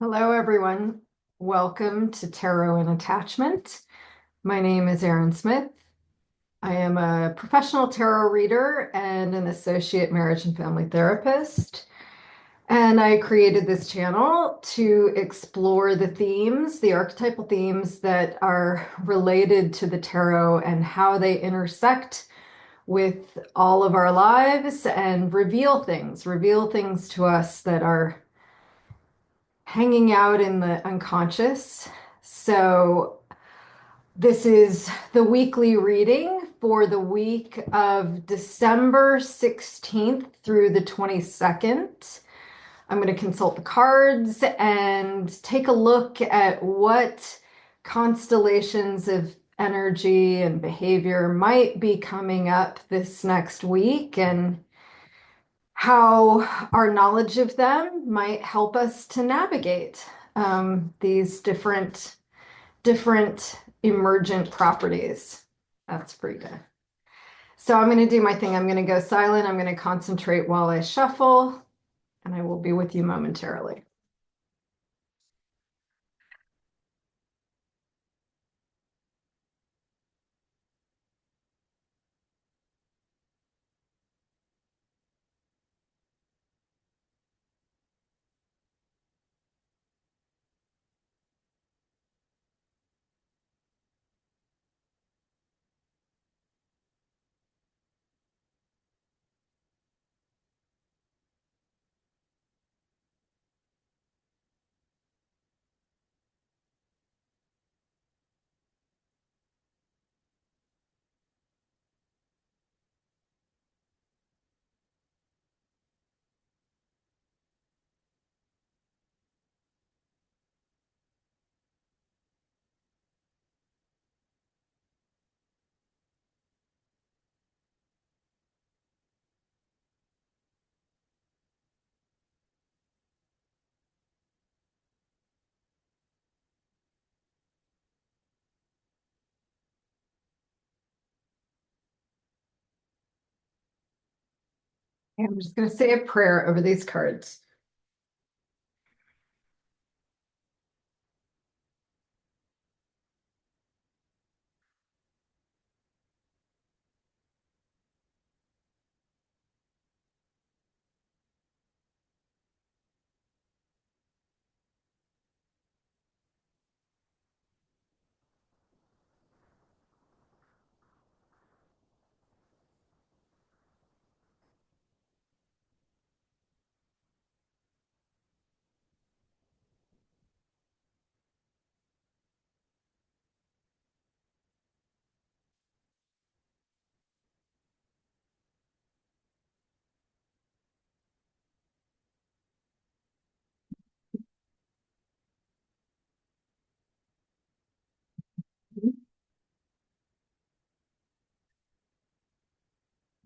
Hello, everyone. Welcome to Tarot and Attachment. My name is Erin Smith. I am a professional tarot reader and an associate marriage and family therapist. And I created this channel to explore the themes, the archetypal themes that are related to the tarot and how they intersect with all of our lives and reveal things to us that are hanging out in the unconscious. So, this is the weekly reading for the week of December 16th through the 22nd. I'm going to consult the cards and take a look at what constellations of energy and behavior might be coming up this next week and how our knowledge of them might help us to navigate these different emergent properties. That's Frida. So I'm going to do my thing. I'm going to go silent. I'm going to concentrate while I shuffle, and I will be with you momentarily. I'm just going to say a prayer over these cards.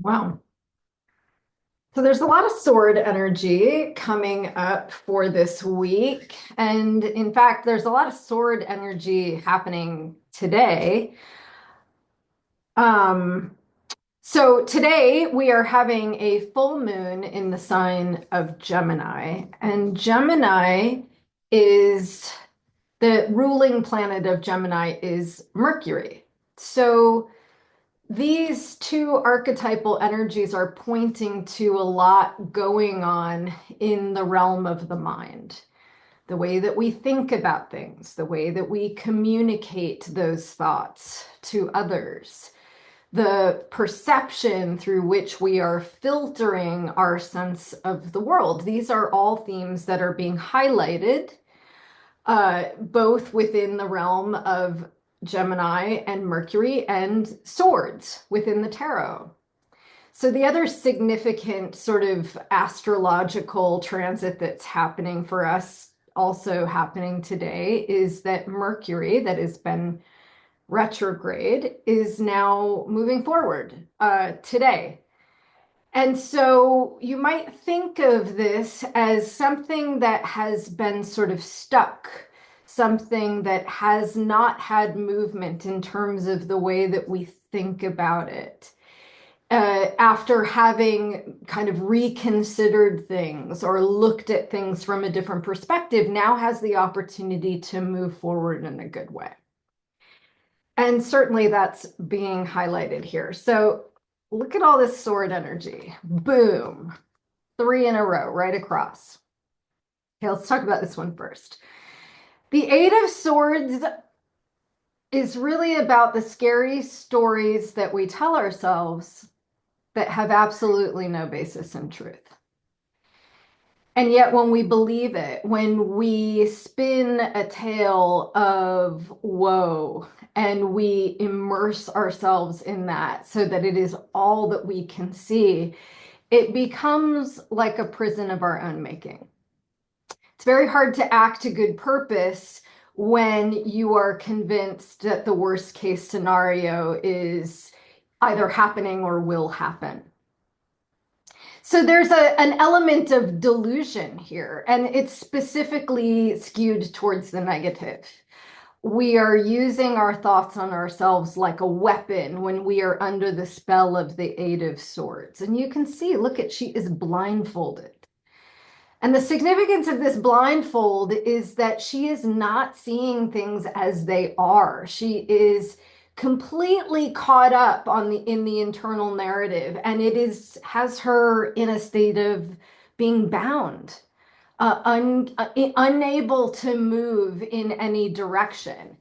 Wow. So there's a lot of sword energy coming up for this week. And in fact, there's a lot of sword energy happening today. Um, so today we are having a full moon in the sign of Gemini, and Gemini is the ruling planet of Gemini is Mercury. So these two archetypal energies are pointing to a lot going on in the realm of the mind. The way that we think about things, the way that we communicate those thoughts to others, the perception through which we are filtering our sense of the world. These are all themes that are being highlighted, both within the realm of Gemini and Mercury and swords within the tarot. So, the other significant sort of astrological transit that's happening for us, also happening today, is that Mercury, that has been retrograde, is now moving forward today. And so you might think of this as something that has been sort of stuck, something that has not had movement in terms of the way that we think about it. after having kind of reconsidered things or looked at things from a different perspective, now has the opportunity to move forward in a good way. And certainly that's being highlighted here. So look at all this sword energy. Boom. 3 in a row, right across. Okay, let's talk about this one first. The Eight of Swords is really about the scary stories that we tell ourselves that have absolutely no basis in truth. And yet, when we believe it, when we spin a tale of woe and we immerse ourselves in that so that it is all that we can see, it becomes like a prison of our own making. It's very hard to act to good purpose when you are convinced that the worst case scenario is either happening or will happen. So there's an element of delusion here, and it's specifically skewed towards the negative. We are using our thoughts on ourselves like a weapon when we are under the spell of the Eight of Swords. And you can see, look at, she is blindfolded. And the significance of this blindfold is that she is not seeing things as they are. She is completely caught up on in the internal narrative, and it has her in a state of being bound, unable to move in any direction.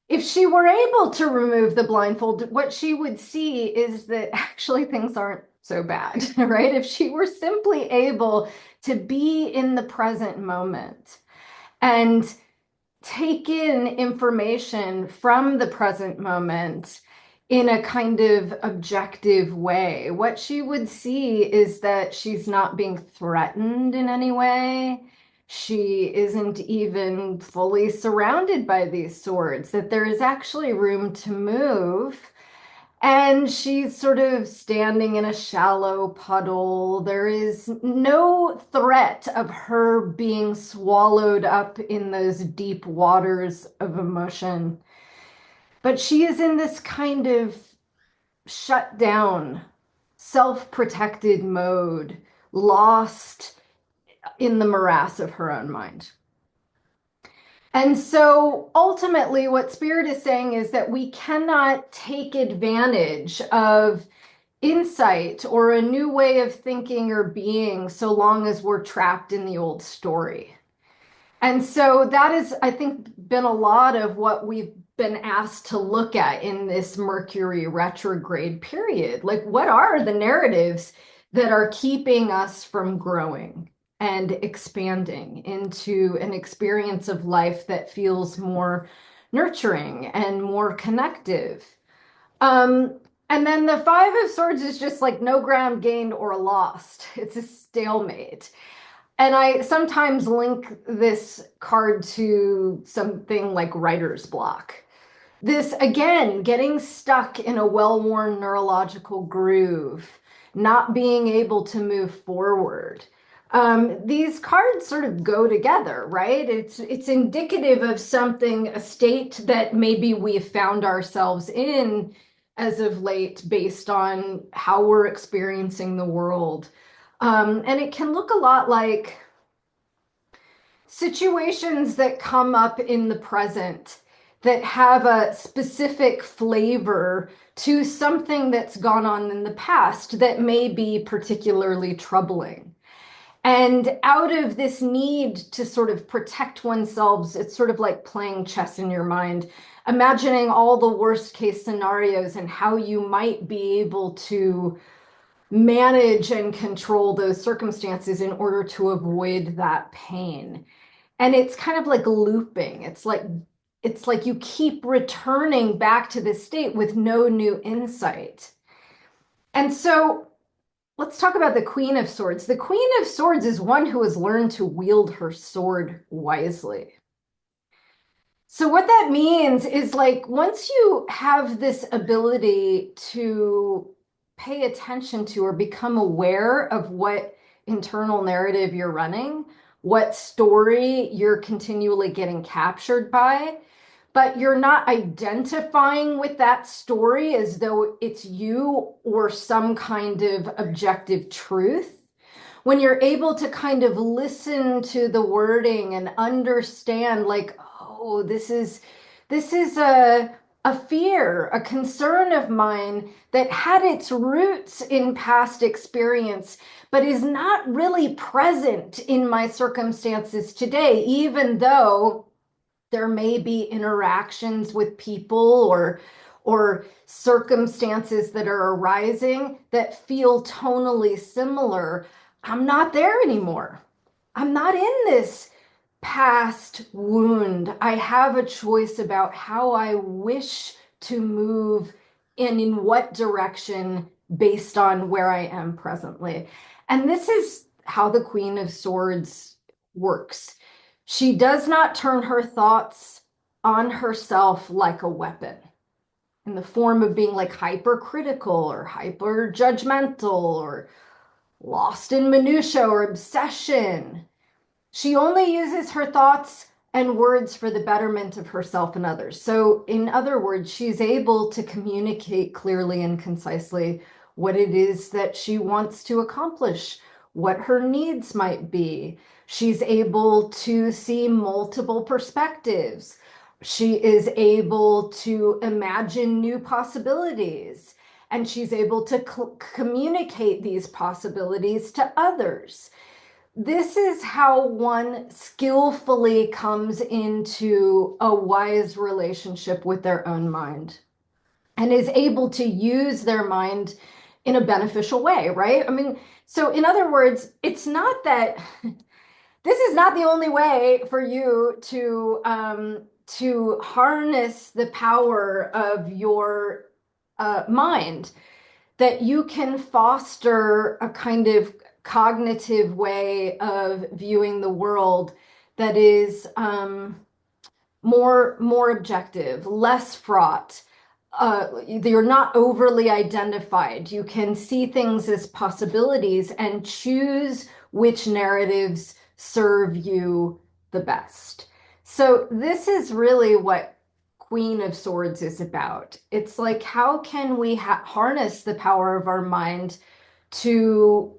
If she were able to remove the blindfold, what she would see is that actually things aren't so bad, right? If she were simply able to be in the present moment and take in information from the present moment in a kind of objective way, what she would see is that she's not being threatened in any way. She isn't even fully surrounded by these swords, that there is actually room to move. And she's sort of standing in a shallow puddle. There is no threat of her being swallowed up in those deep waters of emotion. But she is in this kind of shut down, self-protected mode, lost in the morass of her own mind. And so ultimately, what Spirit is saying is that we cannot take advantage of insight or a new way of thinking or being so long as we're trapped in the old story. And so that is, I think, been a lot of what we've been asked to look at in this Mercury retrograde period. Like, what are the narratives that are keeping us from growing and expanding into an experience of life that feels more nurturing and more connective? And then the Five of Swords is just like no ground gained or lost. It's a stalemate. And I sometimes link this card to something like writer's block. This, again, getting stuck in a well-worn neurological groove, not being able to move forward. These cards sort of go together, right? It's indicative of something, a state that maybe we've found ourselves in as of late based on how we're experiencing the world. And it can look a lot like situations that come up in the present that have a specific flavor to something that's gone on in the past that may be particularly troubling. And out of this need to sort of protect oneself, it's sort of like playing chess in your mind, imagining all the worst case scenarios and how you might be able to manage and control those circumstances in order to avoid that pain. And it's kind of like looping. It's like you keep returning back to this state with no new insight. And so let's talk about the Queen of Swords. The Queen of Swords is one who has learned to wield her sword wisely. So what that means is, like, once you have this ability to pay attention to or become aware of what internal narrative you're running, what story you're continually getting captured by, but you're not identifying with that story as though it's you or some kind of objective truth. When you're able to kind of listen to the wording and understand, like, oh, this is a fear, a concern of mine that had its roots in past experience, but is not really present in my circumstances today, even though there may be interactions with people or circumstances that are arising that feel tonally similar. I'm not there anymore. I'm not in this past wound. I have a choice about how I wish to move and in what direction based on where I am presently. And this is how the Queen of Swords works. She does not turn her thoughts on herself like a weapon in the form of being like hypercritical or hyper judgmental or lost in minutia or obsession. She only uses her thoughts and words for the betterment of herself and others. So, in other words, she's able to communicate clearly and concisely what it is that she wants to accomplish, what her needs might be. She's able to see multiple perspectives. She is able to imagine new possibilities, and she's able to communicate these possibilities to others. This is how one skillfully comes into a wise relationship with their own mind and is able to use their mind in a beneficial way, right? I mean, so in other words, it's not that this is not the only way for you to harness the power of your mind, that you can foster a kind of cognitive way of viewing the world that is more objective, less fraught. You're not overly identified. You can see things as possibilities and choose which narratives serve you the best. So this is really what Queen of Swords is about. It's like, how can we harness the power of our mind to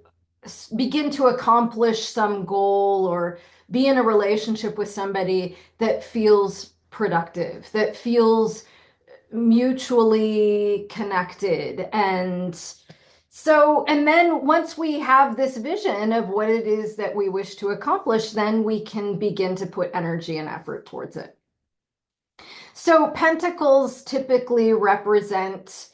begin to accomplish some goal or be in a relationship with somebody that feels productive, that feels mutually connected. And then once we have this vision of what it is that we wish to accomplish, then we can begin to put energy and effort towards it. So pentacles typically represent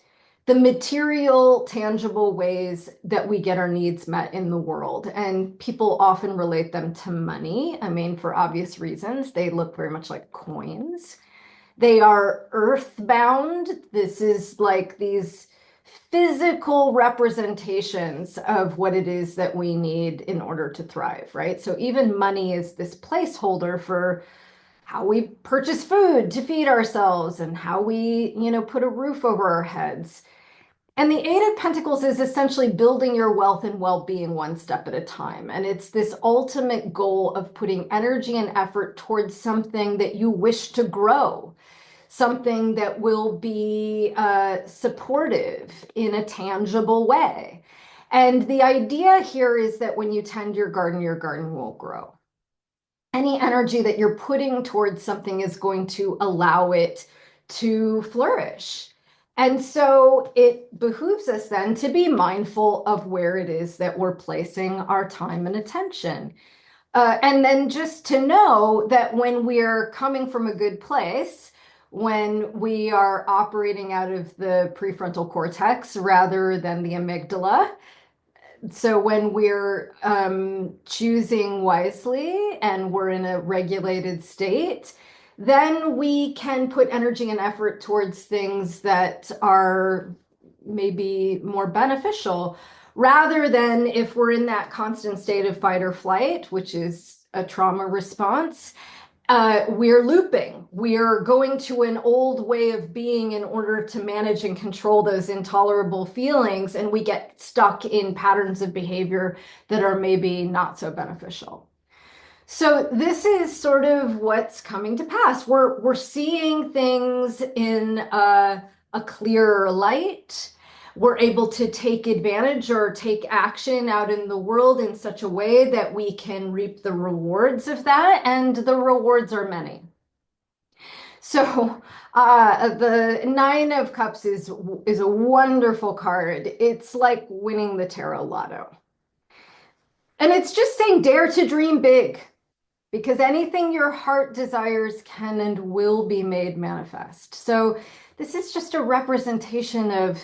the material, tangible ways that we get our needs met in the world. And people often relate them to money. I mean, for obvious reasons, they look very much like coins. They are earthbound. This is like these physical representations of what it is that we need in order to thrive, right? So even money is this placeholder for how we purchase food to feed ourselves and how we, put a roof over our heads. And the Eight of Pentacles is essentially building your wealth and well-being one step at a time. And it's this ultimate goal of putting energy and effort towards something that you wish to grow, something that will be supportive in a tangible way. And the idea here is that when you tend your garden will grow. Any energy that you're putting towards something is going to allow it to flourish. And so it behooves us then to be mindful of where it is that we're placing our time and attention. And then just to know that when we're coming from a good place, when we are operating out of the prefrontal cortex rather than the amygdala, so when we're choosing wisely and we're in a regulated state, then we can put energy and effort towards things that are maybe more beneficial, rather than if we're in that constant state of fight or flight, which is a trauma response. We're looping. We're going to an old way of being in order to manage and control those intolerable feelings, and we get stuck in patterns of behavior that are maybe not so beneficial. So this is sort of what's coming to pass. We're seeing things in a clearer light. We're able to take advantage or take action out in the world in such a way that we can reap the rewards of that, and the rewards are many. So the Nine of Cups is a wonderful card. It's like winning the tarot lotto. And it's just saying dare to dream big. Because anything your heart desires can and will be made manifest. So, this is just a representation of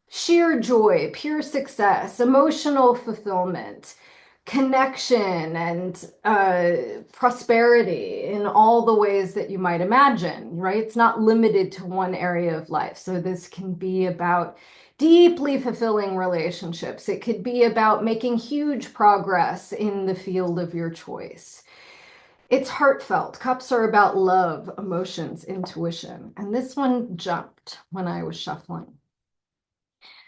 sheer joy, pure success, emotional fulfillment, connection, and prosperity in all the ways that you might imagine, right? It's not limited to one area of life. So, this can be about deeply fulfilling relationships, it could be about making huge progress in the field of your choice. It's heartfelt. Cups are about love, emotions, intuition. And this one jumped when I was shuffling.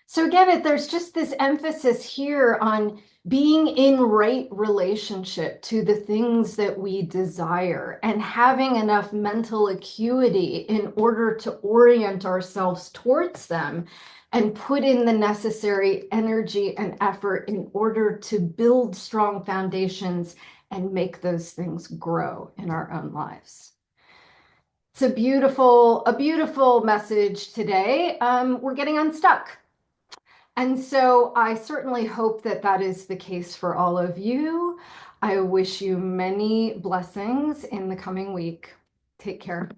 So again, there's just this emphasis here on being in right relationship to the things that we desire and having enough mental acuity in order to orient ourselves towards them and put in the necessary energy and effort in order to build strong foundations and make those things grow in our own lives. It's a beautiful message today. We're getting unstuck. And so I certainly hope that that is the case for all of you. I wish you many blessings in the coming week. Take care.